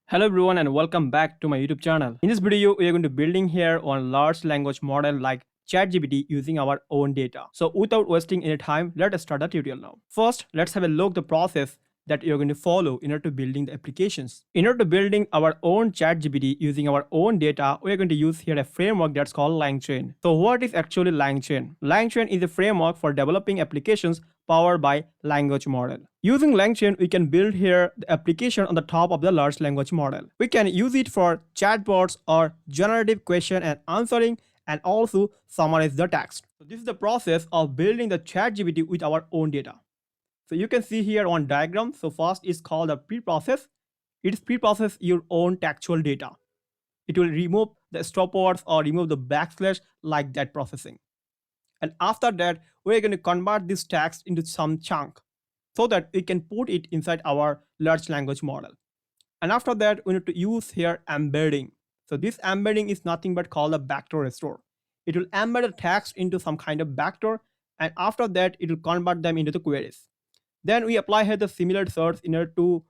Hello everyone and welcome back to my YouTube channel. In this video, we are going to building here on large language model like ChatGPT using our own data. So without wasting any time, let us start the tutorial now. First, let's have a look the process that you're going to follow in order to building the applications. In order to building our own ChatGPT using our own data, we are going to use here a framework that's called LangChain. So what is actually LangChain? LangChain is a framework for developing applications powered by language model. Using LangChain, we can build here the application on the top of the large language model. We can use it for chatbots or generative question and answering and also summarize the text. So this is the process of building the ChatGPT with our own data. So you can see here on diagram. So first is called a preprocess. It is preprocess your own textual data. It will remove the stop words or remove the backslash like that processing. And after that, we're going to convert this text into some chunk so that we can put it inside our large language model. And after that, we need to use here embedding. So this embedding is nothing but called a vector restore. It will embed the text into some kind of vector, and after that, it will convert them into the queries. Then we apply here the similar search in order to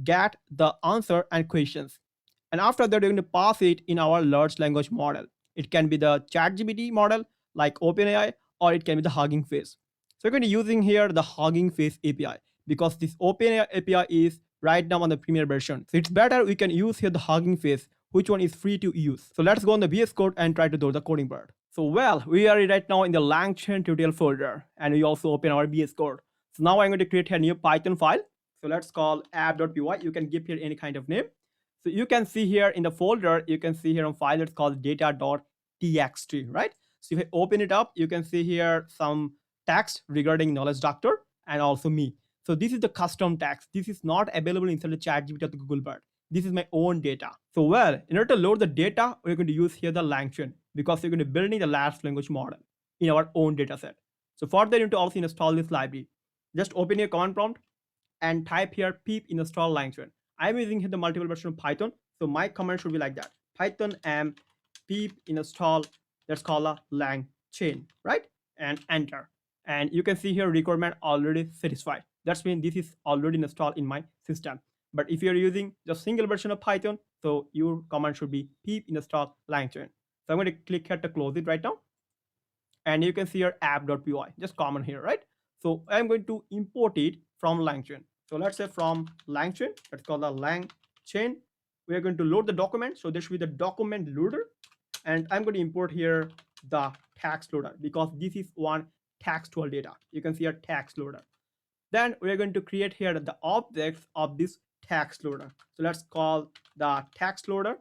get the answer and questions. And after that, we're going to pass it in our large language model. It can be the ChatGPT model like OpenAI, or it can be the Hugging Face. So we're going to be using here the Hugging Face API because this OpenAI API is right now on the premier version. So it's better we can use here the Hugging Face, which one is free to use. So let's go on the VS Code and try to do the coding part. So well, we are right now in the LangChain tutorial folder, and we also open our VS Code. So now I'm going to create a new Python file. So let's call app.py. You can give here any kind of name. So you can see here in the folder, you can see here on file, it's called data.txt, right? So if I open it up, you can see here some text regarding knowledge doctor and also me. So this is the custom text. This is not available inside the ChatGPT or the Google Bard. This is my own data. So well, in order to load the data, we're going to use here the LangChain because we're going to be building the large language model in our own data set. So for that, you need to also install this library. Just open your command prompt and type here pip install LangChain. I'm using here the multiple version of Python. So my command should be like that. Python m pip install, let's call a LangChain, right? And enter. And you can see here requirement already satisfied. That's mean this is already installed in my system. But if you're using just single version of Python, so your command should be pip install LangChain. So I'm going to click here to close it right now. And you can see here app.py, just common here, right? So I'm going to import it from LangChain. So let's say from LangChain, let's call the LangChain. We are going to load the document. So this should be the document loader. And I'm going to import here the text loader because this is one textual data. You can see a text loader. Then we are going to create here the objects of this text loader. So let's call the text loader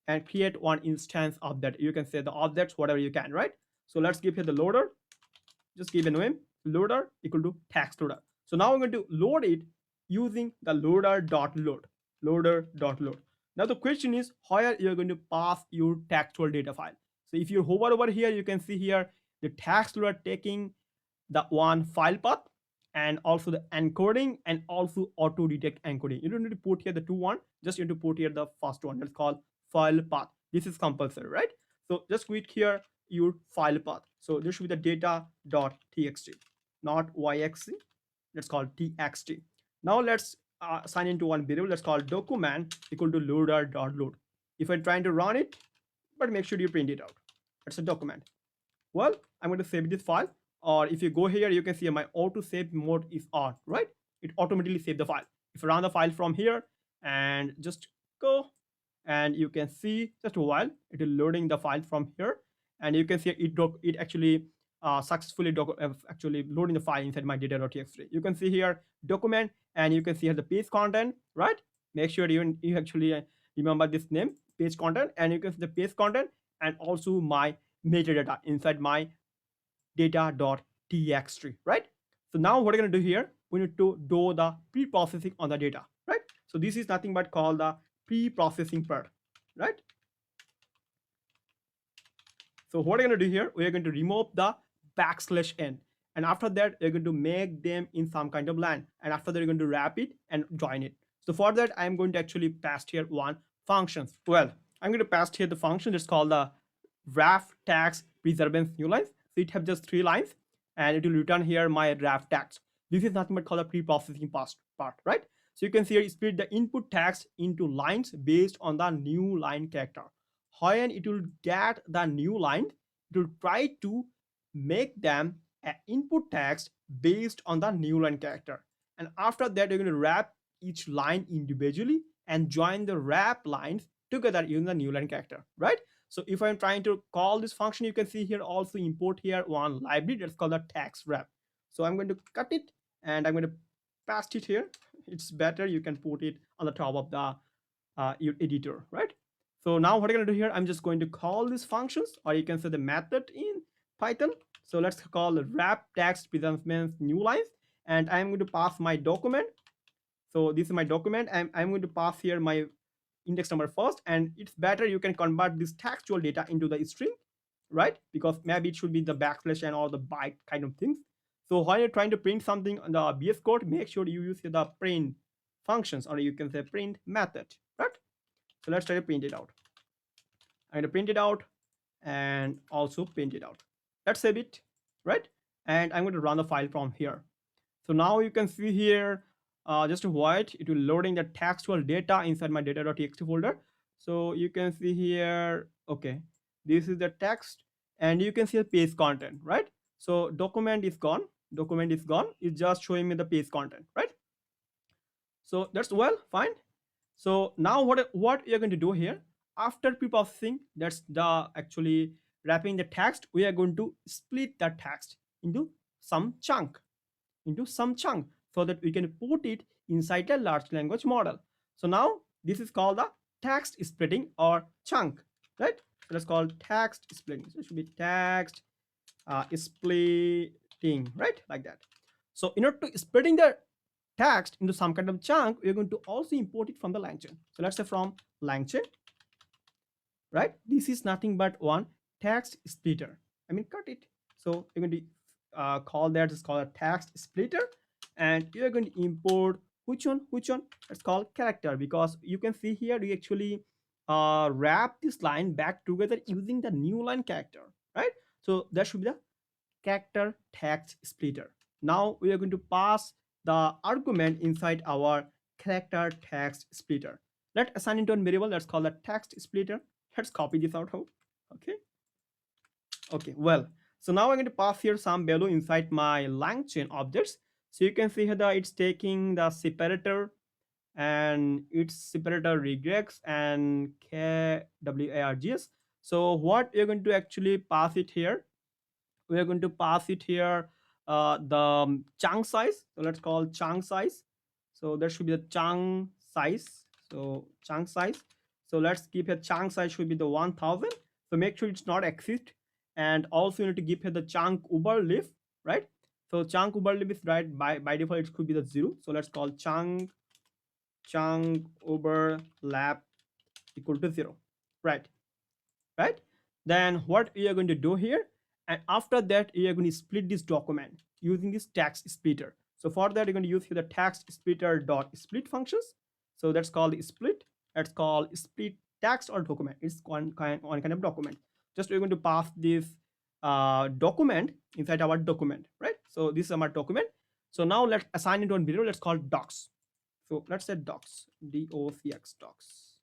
and create one instance of that. You can say the objects, whatever you can, right? So let's give here the loader. Just give a name, loader equal to text loader. So now I'm going to load it using the loader.load. Loader.load. Now the question is where you're going to pass your textual data file. So if you hover over here, you can see here the text loader taking the one file path and also the encoding and also auto detect encoding. You don't need to put here the two one, just you need to put here the first one. That's called file path. This is compulsory, right? So just click here your file path. So this should be the data.txt, not yxt. Let's call txt. Now let's assign into one variable. Let's call document equal to loader.load. If I'm trying to run it, but make sure you print it out. That's a document. Well, I'm going to save this file. Or if you go here, you can see my auto save mode is on, right? It automatically save the file. If you run the file from here and just go, and you can see just a while, it is loading the file from here. And you can see it actually successfully actually loading the file inside my data.txt. You can see here document, and you can see here the page content, right? Make sure you actually remember this name, page content, and you can see the page content and also my metadata inside my data.txt, right? So now what we're going to do here, we need to do the pre-processing on the data, right? So this is nothing but called the pre-processing part, right? So what we're going to do here, we are going to remove the \n, and after that we're going to make them in some kind of line, and after that we're going to wrap it and join it. So for that I'm going to actually pass here one functions. Well, I'm going to pass here the function that's called the wrap tags preservance new lines. So it has just 3 lines, and it will return here my wrap tags. This is nothing but called a pre-processing part, right? So you can see here split the input text into lines based on the new line character. When it will get the new line, it will try to make them an input text based on the new line character. And after that, you're going to wrap each line individually and join the wrap lines together using the new line character, right? So if I'm trying to call this function, you can see here also import here one library that's called the text wrap. So I'm going to cut it and I'm going to paste it here. It's better, you can put it on the top of the your editor, right? So now what I'm going to do here, I'm just going to call these functions, or you can say the method in Python. So let's call the wrap text presents new lines, and I'm going to pass my document. So this is my document. I'm going to pass here my index number first, and it's better you can convert this textual data into the string, right? Because maybe it should be the backslash and all the byte kind of things. So while you're trying to print something on the VS Code, make sure you use the print functions, or you can say print method, right? So let's try to print it out. I'm going to print it out and also print it out. Let's save it, right? And I'm going to run the file from here. So now you can see here, just to wait, it will loading the textual data inside my data.txt folder. So you can see here, okay, this is the text, and you can see the page content, right? So document is gone. Document is gone. It's just showing me the page content, right? So that's well fine. So now what you're going to do here, after preprocessing, that's the actually wrapping the text, we are going to split the text into some chunk so that we can put it inside a large language model. So now this is called the text splitting or chunk, right? So let's call text splitting. So it should be text splitting, right? Like that. So in order to splitting the text into some kind of chunk, we're going to also import it from the LangChain. So let's say from LangChain, right? This is nothing but one text splitter. I mean, cut it. So you're going to call that, it's called a text splitter, and you're going to import which one? It's called character, because you can see here we actually wrap this line back together using the new line character, right? So that should be the character text splitter. Now we are going to pass the argument inside our character text splitter. Let's assign it to a variable that's called the text splitter. Let's copy this out. Okay. Okay. Well, so now I'm going to pass here some value inside my LangChain objects. So you can see here that it's taking the separator, and its separator regex and kwargs. So what you're going to actually pass it here, we are going to pass it here the chunk size. So let's call chunk size. So there should be the chunk size. So chunk size. So let's keep a chunk size should be the 1000. So make sure it's not exist. And also you need to give here the chunk overlap, right? So chunk overlap is right by default it could be the 0. So let's call chunk overlap equal to 0, right? Right? Then what we are going to do here, and after that we are going to split this document using this text splitter. So for that you're going to use here the text splitter dot split functions. So that's called the split. That's called split text or document. It's one kind of document. Just we're going to pass this document inside our document, right? So this is our document. So now let's assign it to one variable. Let's call docs. So let's say docs, docs, docs.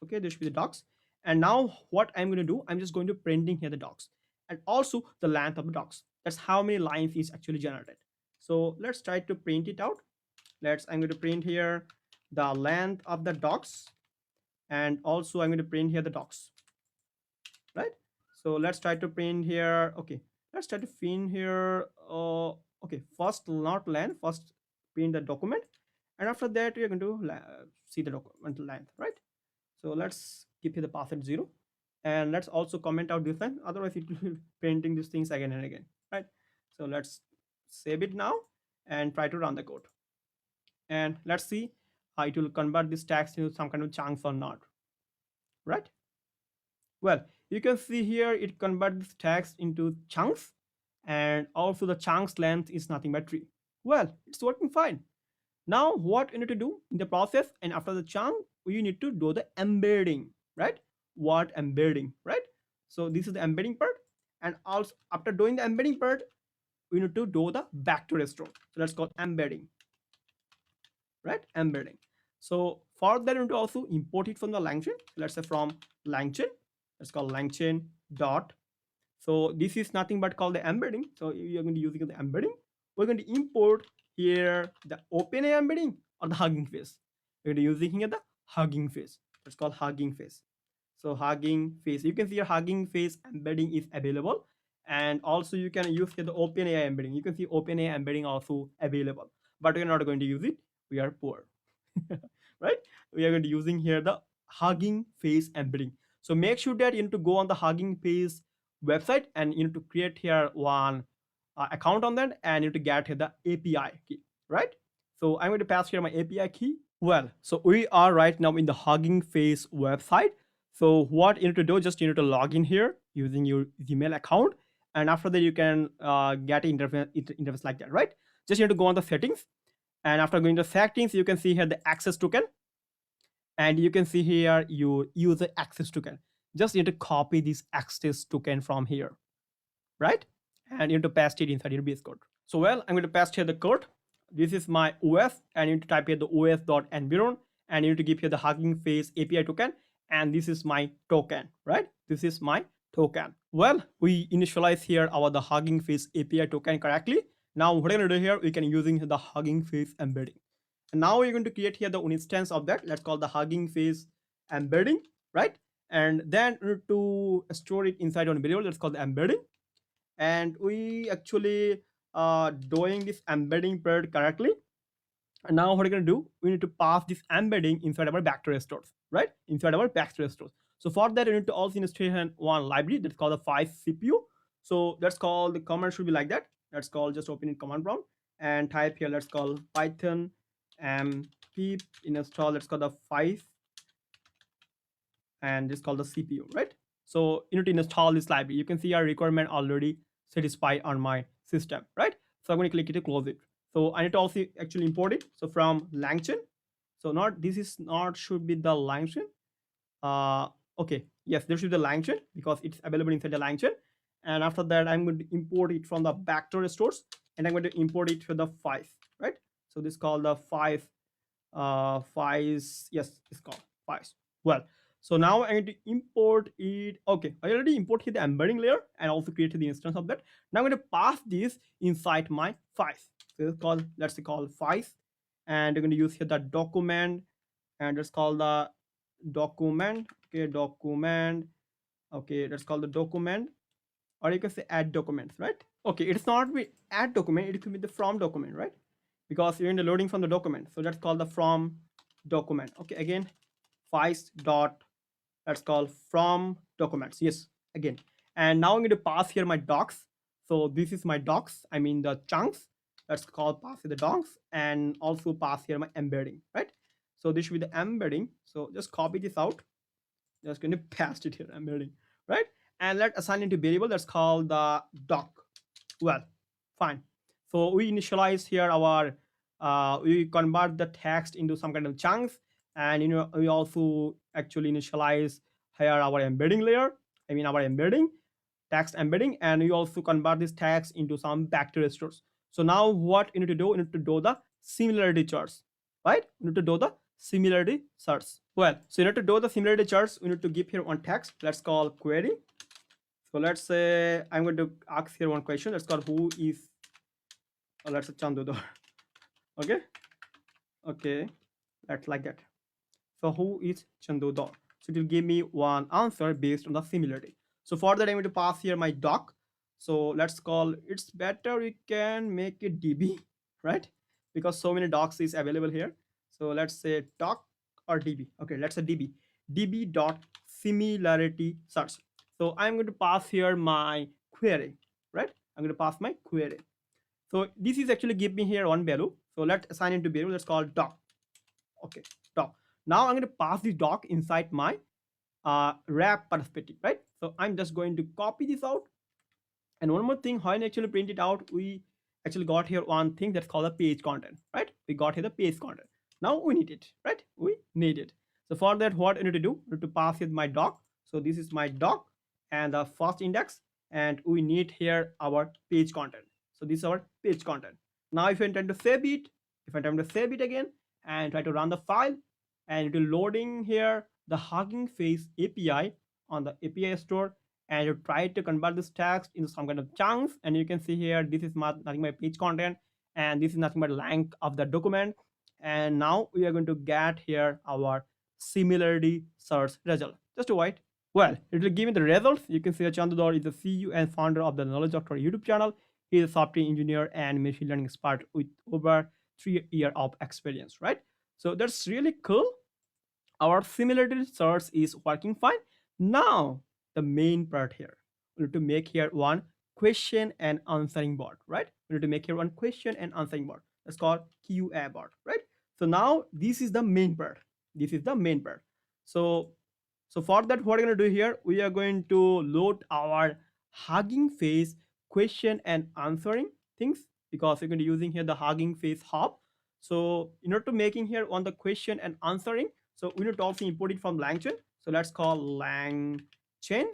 Okay, this should be the docs. And now what I'm going to do, I'm just going to printing here the docs and also the length of the docs. That's how many lines is actually generated. So let's try to print it out. I'm going to print here the length of the docs, and also I'm going to print here the docs, right? So let's try to print here. Okay, let's try to print here. Okay, first not length, first print the document, and after that we are going to see the document length, right? So let's keep here the path at 0, and let's also comment out this line, otherwise it will be printing these things again and again, right? So let's save it now and try to run the code, and let's see how it will convert this text into some kind of chunks or not, right? Well, you can see here it converts this text into chunks, and also the chunks length is nothing but 3. Well, it's working fine. Now what you need to do in the process, and after the chunk, you need to do the embedding, right? What embedding, right? So this is the embedding part, and also after doing the embedding part, we need to do the back to restore. So let's call embedding. right? Embedding. So for that, we need to also import it from the LangChain. Let's say from LangChain, let's call LangChain dot. So this is nothing but called the embedding. So you're going to using the embedding. We're going to import here the OpenAI embedding or the Hugging Face. We're going to using here the Hugging Face. It's called Hugging Face. So Hugging Face, you can see your Hugging Face embedding is available, and also you can use here the OpenAI embedding. You can see OpenAI embedding also available, but we're not going to use it. We are poor, right? We are going to using here the Hugging Face embedding. So make sure that you need to go on the Hugging Face website and you need to create here one account on that, and you need to get here the API key, right? So I'm going to pass here my API key. Well, so we are right now in the Hugging Face website. So what you need to do, just you need to log in here using your Gmail account, and after that you can get interface like that, right? Just you need to go on the settings, and after going to settings, you can see here the access token, and you can see here your user access token. Just need to copy this access token from here, right? And you need to paste it inside your VS Code. So well, I'm going to paste here the code. This is my OS, and you need to type here the os.environ, and you need to give here the Hugging Face API token, and this is my token, right? This is my token. Well, we initialize here our the Hugging Face API token correctly. Now what I'm going to do here, we can using the Hugging Face embedding. And now we're going to create here the instance of that. Let's call the Hugging Face embedding, right? And then to store it inside on variable, let's call the embedding. And we actually doing this embedding part correctly. And now what we're going to do, we need to pass this embedding inside our vector stores, right? Inside our vector stores. So for that, we need to also install one library that's called the 5 CPU. So that's called, the command should be like that. Let's call, just open in command prompt and type here, let's call python pip install, let's call the 5, and this called the CPU, right? So you need to install this library. You can see our requirement already satisfied on my system, right? So I'm going to click it to close it. So I need to also actually import it. So from LangChain. So not, this is not should be the LangChain. Okay, yes, there should be the LangChain because it's available inside the LangChain. And after that, I'm going to import it from the vector stores, and I'm going to import it to the 5, right? So this is called the 5 files. Yes, it's called files. Well, so now I'm going to import it. Okay, I already imported the embedding layer and also created the instance of that. Now I'm going to pass this inside my files. So it's called, let's call files, and we're going to use here the document, and let's call the document. Okay, document. Okay, let's call the document, or you can say add documents, right? Okay, it's not be add document, it could be the from document, right? Because you're in the loading from the document. So let's call the from document. Okay, again, files dot, let's call from documents. Yes, again. And now I'm going to pass here my docs. So this is my docs, I mean the chunks. Let's call pass the docs, and also pass here my embedding, right? So this should be the embedding. So just copy this out. Just going to paste it here, embedding, right? And let's assign it to variable. That's called the doc. Well, fine. So we initialize here our we convert the text into some kind of chunks, and we also actually initialize here our embedding layer, I mean our embedding, text embedding, and we also convert this text into some vector stores. So now what you need to do, you need to do the similarity charts, right? You need to do the similarity charts. Well, so you need to do the similarity charts, we need to give here one text. Let's call query. So let's say I'm going to ask here one question. Let's call who is, let's say Chandudor. Okay. Okay. That's like that. So who is Chandudor? So it will give me one answer based on the similarity. So for that, I'm going to pass here my doc. So let's call, it's better we can make it DB, right? Because so many docs is available here. So let's say doc or DB. Okay, let's say DB. DB dot similarity search. So I'm going to pass here my query, right? I'm going to pass my query. So this is actually give me here one value. So let's assign it to variable. Let's call doc. Okay, doc. Now I'm going to pass the doc inside my wrap perspective, right? So I'm just going to copy this out. And one more thing, when I actually print it out, we actually got here one thing that's called a page content, right? We got here the page content. Now we need it, right? We need it. So for that, what I need to do, I need to pass it my doc. So this is my doc and the first index, and we need here our page content. So this is our page content. Now if I intend to save it, if I intend to save it again, and try to run the file, and it will loading here the Hugging Face API on the API store, and you try to convert this text into some kind of chunks. And you can see here this is nothing but page content, and this is nothing but length of the document. And now we are going to get here our similarity search result. Just to wait. Well, it will give me the results. You can see Chandudor is the CEO and founder of the Knowledge Doctor YouTube channel. He is a software engineer and machine learning expert with over 3 years of experience, right? So that's really cool. Our similarity search is working fine. Now, the main part here. We need to make here one question and answering bot, right? We need to make here one question and answering bot. That's called QA bot, right? So now this is the main part. This is the main part. So for that, what we're going to do here, we are going to load our Hugging Face question and answering things, because we're going to be using here the Hugging Face hub. So in order to making here on the question and answering, so we need to also import it from LangChain. So let's call LangChain,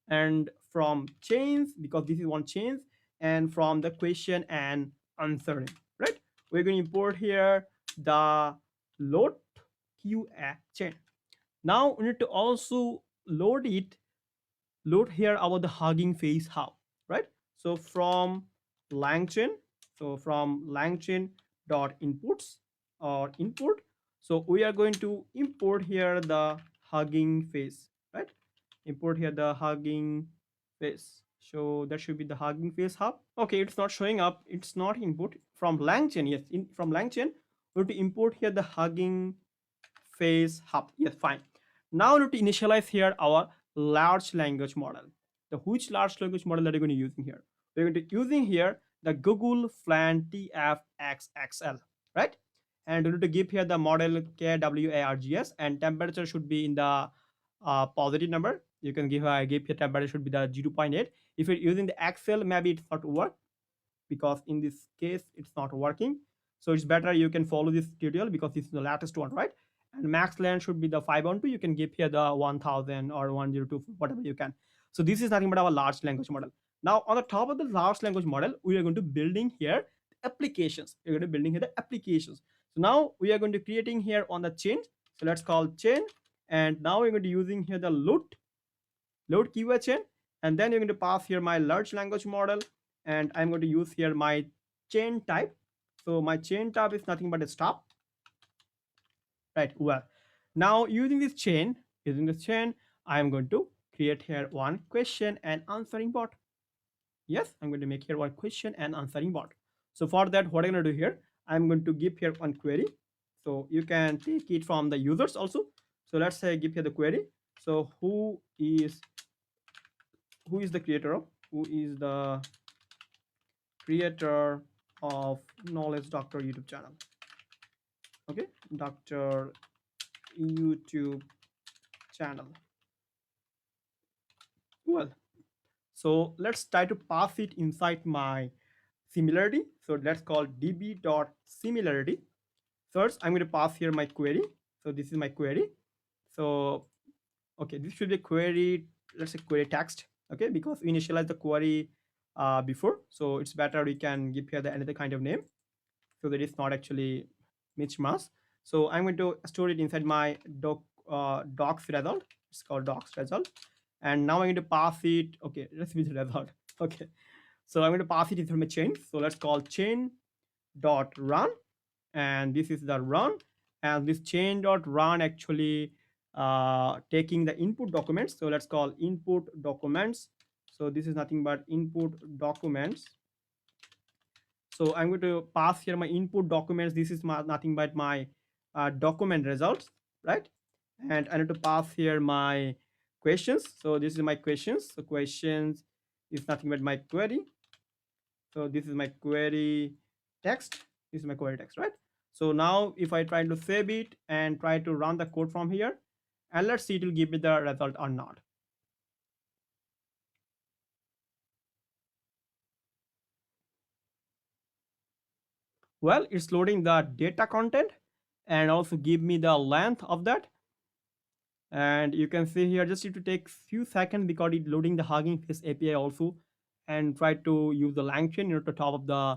and from chains, because this is one chains, and from the question and answering, right? We're going to import here the load QA chain. Now we need to also load here about the Hugging Face hub, right? So from LangChain, dot inputs or input, so we are going to import here the Hugging Face, right? Import here the Hugging Face. So that should be the Hugging Face hub. Okay, it's not showing up. It's not input from LangChain. Yes, from LangChain, we have to import here the Hugging Face hub. Yes, fine. Now we need to initialize here our large language model. The which large language model that you're going to using here? We're going to using here the Google Flan TFXXL, right? And we need to give here the model KWARGS, and temperature should be in the positive number. You can give here temperature should be the 0.8. If you're using the Excel, maybe it's not work, because in this case it's not working. So it's better you can follow this tutorial, because this is the latest one, right? And max length should be the 512. You can give here the 1000 or 102, whatever you can. So this is nothing but our large language model. Now on the top of the large language model, we are going to building here applications. We're going to building here the applications. So now we are going to creating here on the chain. So let's call chain, and now we're going to using here the load keyword chain, and then you're going to pass here my large language model, and I'm going to use here my chain type. So my chain type is nothing but a stop, right? Well, now using this chain, I'm going to create here one question and answering bot. Yes, I'm going to make here one question and answering bot. So for that, what I'm going to do here, I'm going to give here one query. So you can take it from the users also. So let's say give here the query. So who is the creator of Knowledge Doctor YouTube channel? Okay, Doctor YouTube channel. Well, so let's try to pass it inside my similarity. So let's call db.similarity. First, I'm going to pass here my query. So this is my query. So okay, this should be query, let's say query text. Okay, because we initialize the query before, so it's better we can give here the another kind of name, so that it's not actually mismatch. So I'm going to store it inside my docs result. It's called docs result, and now I'm going to pass it. Okay, let's use the result. Okay, so I'm going to pass it into my chain. So let's call chain dot run, and this is the run, and this chain dot run actually taking the input documents. So let's call input documents. So this is nothing but input documents. So I'm going to pass here my input documents. This is nothing but my document results, right? And I need to pass here my questions. So this is my questions. So questions is nothing but my query. So this is my query text. This is my query text, right? So now if I try to save it and try to run the code from here, and let's see it will give me the result or not. Well, it's loading the data content and also give me the length of that. And you can see here, just need to take few seconds because it loading the Hugging Face API also, and try to use the LangChain to top of the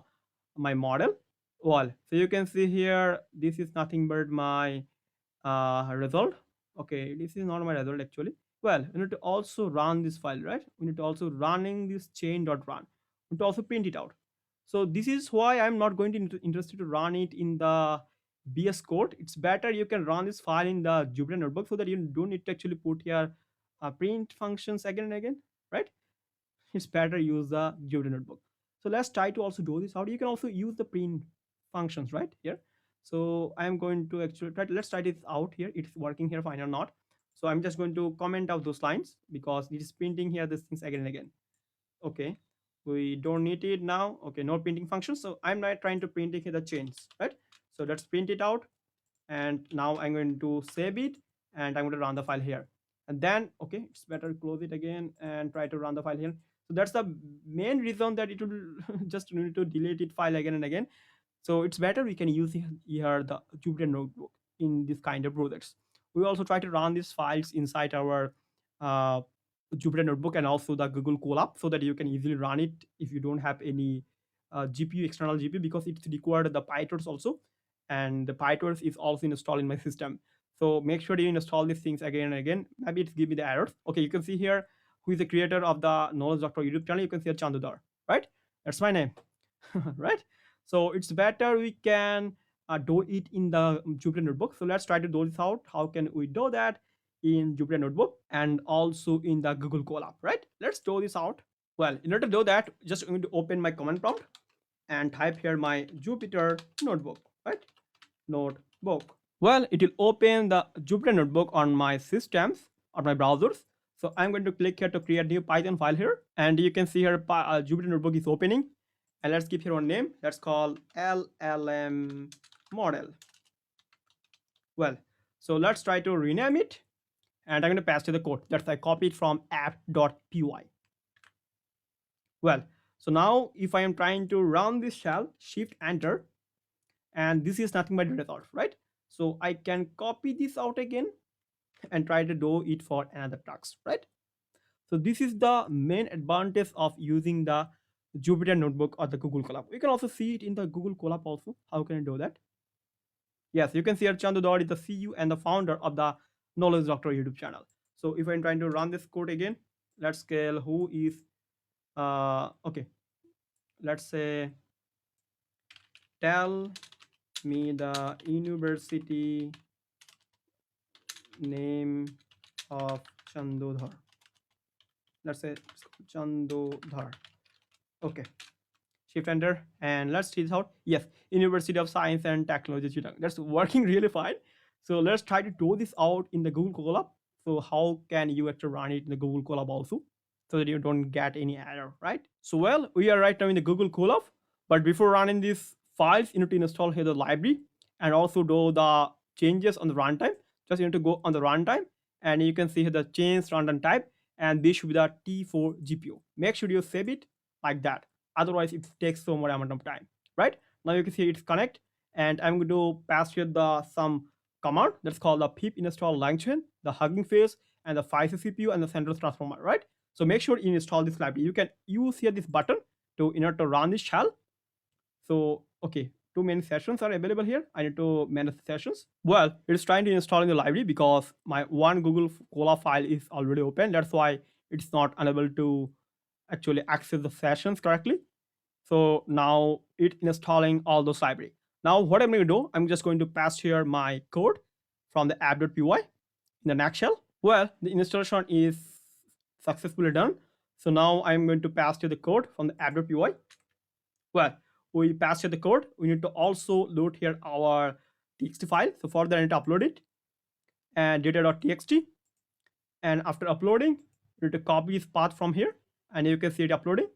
my model. Well, so you can see here, this is nothing but my result. Okay, this is not my result actually. Well, we need to also run this file, right? We need to also running this chain.run. We need to also print it out. So this is why I'm not going to interested to run it in the BS code. It's better you can run this file in the Jupyter Notebook so that you don't need to actually put here print functions again and again, right? It's better use the Jupyter Notebook. So let's try to also do this out. You can also use the print functions right here. So I'm going to actually try. Let's try this out here. It's working here fine or not. So I'm just going to comment out those lines because it is printing here these things again and again. Okay, we don't need it now. Okay, no printing function. So I'm not trying to print here the chains, right? So let's print it out, and now I'm going to save it, and I'm going to run the file here. And then okay, it's better close it again and try to run the file here. So that's the main reason that it will just need to delete it file again and again. So it's better we can use here the Jupyter Notebook in this kind of projects. We also try to run these files inside our uh, Jupyter Notebook and also the Google Colab so that you can easily run it if you don't have any GPU, external GPU, because it's required the PyTorch also, and the PyTorch is also installed in my system. So make sure you install these things again and again. Maybe it's give me the errors. Okay, you can see here who is the creator of the Knowledge Doctor YouTube channel. You can see Chandudar, right? That's my name, right? So it's better we can do it in the Jupyter Notebook. So let's try to do this out. How can we do that in Jupyter Notebook and also in the Google Colab, right? Let's do this out. Well, in order to do that, just going to open my command prompt and type here my Jupyter Notebook, right? Notebook. Well, it will open the Jupyter Notebook on my systems or my browsers. So I'm going to click here to create new Python file here, and you can see here Jupyter Notebook is opening. And let's give here one name. Let's call LLM model. Well, so let's try to rename it, and I'm going to pass to the code. That's I copied from app.py. Well, so now if I am trying to run this shell, shift enter, and this is nothing but result, right? So I can copy this out again and try to do it for another task, right? So this is the main advantage of using the Jupyter Notebook or the Google Colab. You can also see it in the Google Colab also. How can I do that? Yes, you can see here Chandu Dod is the CEO and the founder of the Knowledge Doctor YouTube channel. So if I'm trying to run this code again, let's scale who is okay. Let's say tell me the university name of Chandodhar. Let's say Chandodhar. Okay. Shift enter and let's see this out. Yes, University of Science and Technology Chittagong. That's working really fine. So let's try to do this out in the Google Colab. So how can you actually run it in the Google Colab also, so that you don't get any error, right? So well, we are right now in the Google Colab, but before running these files, you need to install here the library and also do the changes on the runtime. Just you need to go on the runtime, and you can see here the change runtime type, and this should be the T4 GPU. Make sure you save it like that, otherwise it takes so much amount of time, right? Now you can see it's connect, and I'm going to pass here the some command that's called the pip install LangChain, the Hugging Face, and the 5 CPU and the central transformer, right? So make sure you install this library. You can use here this button to in order to run this shell. So okay, too many sessions are available here. I need to manage the sessions. Well, it's trying to install in the library because my one Google Colab file is already open. That's why it's not unable to actually access the sessions correctly. So now it's installing all those library. Now what I'm going to do, I'm just going to pass here my code from the app.py in the next shell. Well, the installation is successfully done. So now I'm going to pass here the code from the app.py. Well, we pass here the code. We need to also load here our txt file. So for that, I need to upload it and data.txt. And after uploading, you need to copy this path from here, and you can see it uploading.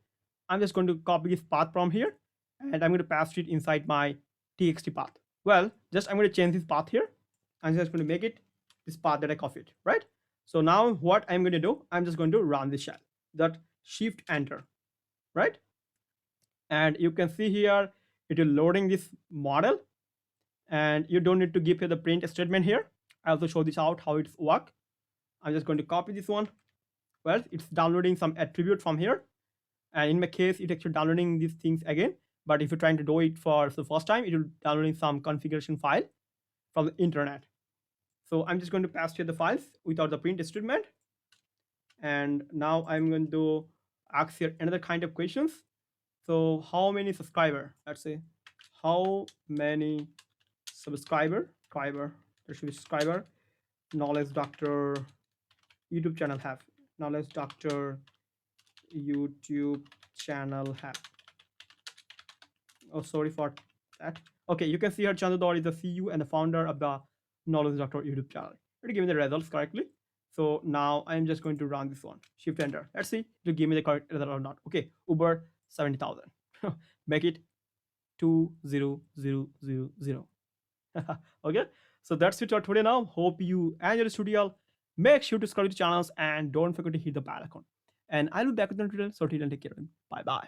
I'm just going to copy this path from here, and I'm going to pass it inside my txt path. Well, just I'm going to change this path here. I'm just going to make it this path that I copied, right? So now what I'm going to do, I'm just going to run this shell. That shift enter, right? And you can see here it is loading this model, and you don't need to give here the print statement here. I also show this out how it's work. I'm just going to copy this one. Well, it's downloading some attribute from here, and in my case, it's actually downloading these things again. But if you're trying to do it for the first time, it will downloading some configuration file from the internet. So I'm just going to pass here the files without the print statement. And now I'm going to ask here another kind of questions. So how many subscriber? Let's say how many subscriber there should be subscriber knowledge doctor YouTube channel have. Knowledge doctor YouTube channel have. Oh, sorry for that. Okay, you can see here Chandador is the CEO and the founder of the Knowledge Doctor YouTube channel. It give me the results correctly. So now I'm just going to run this one. Shift enter. Let's see to give me the correct result or not. Okay, Uber 70,000. Make it 20000. Okay, so that's it for today. Now hope you enjoyed this tutorial. Make sure to subscribe to the channels and don't forget to hit the bell icon. And I'll be back with another tutorial. So till then, take care. Bye bye.